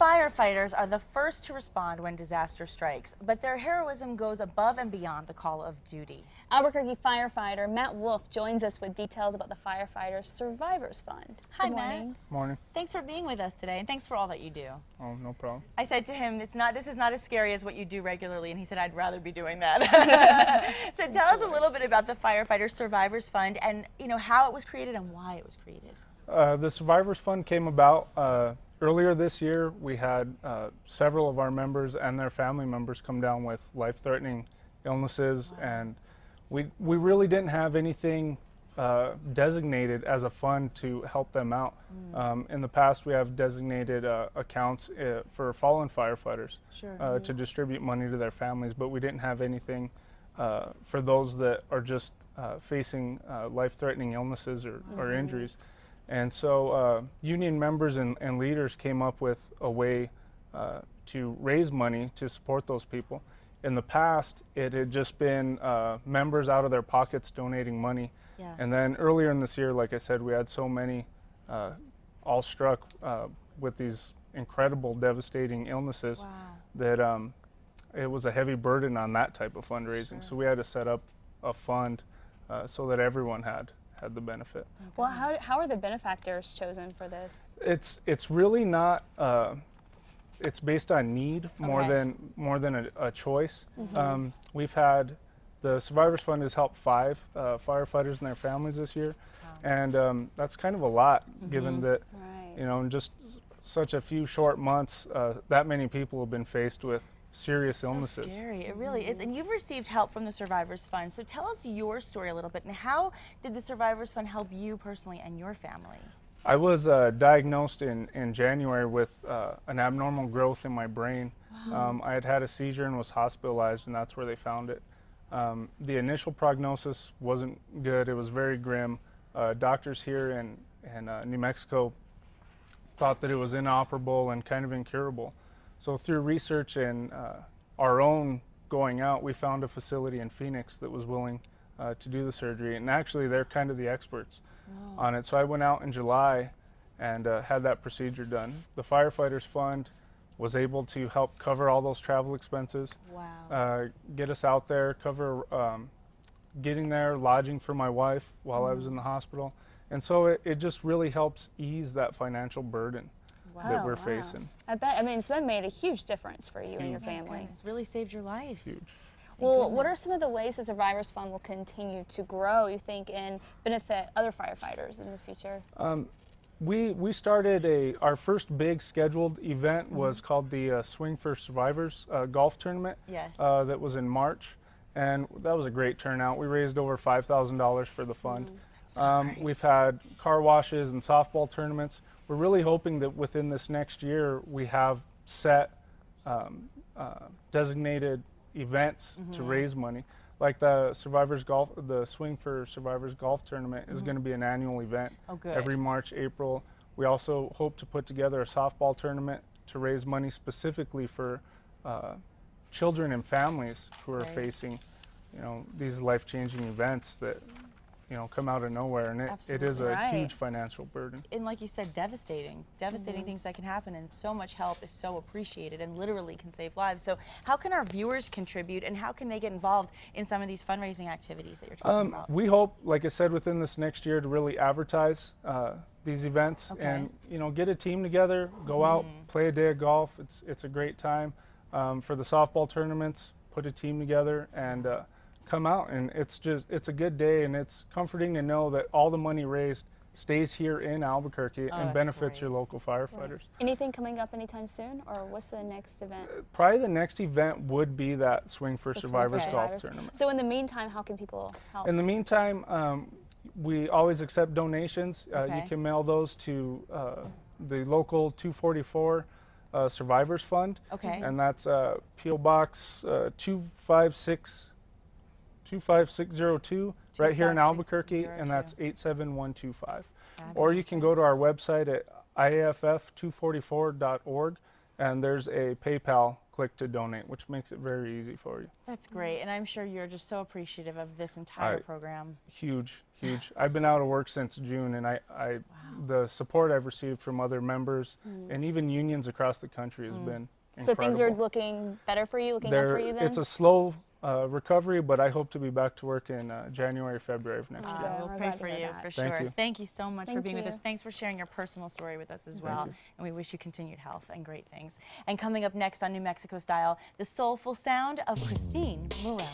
Firefighters are the first to respond when disaster strikes, but their heroism goes above and beyond the call of duty. Albuquerque Firefighter Matt Wolf joins us with details about the Firefighters Survivors Fund. Hi, Good Matt. morning. Morning. Thanks for being with us today, and thanks for all that you do. Oh, no problem. I said to him, this is not as scary as what you do regularly, and he said, I'd rather be doing that. So tell us a little bit about the Firefighters Survivors Fund and how it was created and why it was created. The Survivors Fund came about earlier this year. We had several of our members and their family members come down with life-threatening illnesses, and we really didn't have anything designated as a fund to help them out. In the past, we have designated accounts for fallen firefighters to distribute money to their families, but we didn't have anything for those that are just facing life-threatening illnesses or injuries. And so union members and leaders came up with a way to raise money to support those people. In the past, it had just been members out of their pockets donating money. And then earlier in this year, like I said, we had so many all struck with these incredible, devastating illnesses that it was a heavy burden on that type of fundraising. So we had to set up a fund so that everyone had the benefit. Well, how are the benefactors chosen for this? It's really not. It's based on need more than a choice. We've had the Survivors Fund has helped 5 firefighters and their families this year, and that's kind of a lot, given that in just such a few short months, that many people have been faced with serious illnesses. So scary, it really is. And you've received help from the Survivors Fund. So tell us your story a little bit, and how did the Survivors Fund help you personally and your family? I was diagnosed in January with an abnormal growth in my brain. I had had a seizure and was hospitalized, and that's where they found it. The initial prognosis wasn't good. It was very grim. Doctors here in New Mexico thought that it was inoperable and kind of incurable. So through research and our own going out, we found a facility in Phoenix that was willing to do the surgery, and actually they're kind of the experts on it. So I went out in July and had that procedure done. The Firefighters Fund was able to help cover all those travel expenses, get us out there, cover getting there, lodging for my wife while I was in the hospital. And so it just really helps ease that financial burden that we're facing. I bet. I mean, so that made a huge difference for you and your family. It's really saved your life. Huge. Well, what are some of the ways the Survivors Fund will continue to grow, you think, and benefit other firefighters in the future? We started our first big scheduled event was called the Swing for Survivors golf tournament. That was in March, and that was a great turnout. We raised over $5,000 for the fund. We've had car washes and softball tournaments. We're really hoping that within this next year we have set designated events to raise money. Like the Swing for Survivors golf tournament is going to be an annual event every March, April. We also hope to put together a softball tournament to raise money specifically for children and families who are facing, these life-changing events that come out of nowhere, and it is a huge financial burden. And like you said, devastating things that can happen, and so much help is so appreciated and literally can save lives. So how can our viewers contribute, and how can they get involved in some of these fundraising activities that you're talking about? We hope, like I said, within this next year to really advertise these events and get a team together, go out, play a day of golf. It's a great time. For the softball tournaments, put a team together and come out, and it's a good day, and it's comforting to know that all the money raised stays here in Albuquerque and benefits your local firefighters. Anything coming up anytime soon, or what's the next event? Probably the next event would be that Swing for Survivors golf tournament. So in the meantime, how can people help? In the meantime, we always accept donations. You can mail those to the local 244 Survivors Fund, and that's P.O. Box 25602 right here in Albuquerque, and that's 87125. Or you can go to our website at iaff244.org, and there's a PayPal click to donate, which makes it very easy for you. That's great, and I'm sure you're just so appreciative of this entire program. Huge. huge. I've been out of work since June, and the support I've received from other members and even unions across the country has been incredible. So things are looking better for you, looking up for you then? It's a slow recovery, but I hope to be back to work in January, February of next year. We'll pray for you for sure. Thank you. Thank you so much for being with you. us. Thanks for sharing your personal story with us as well. And we wish you continued health and great things. And coming up next on New Mexico Style, the soulful sound of Christine Morel.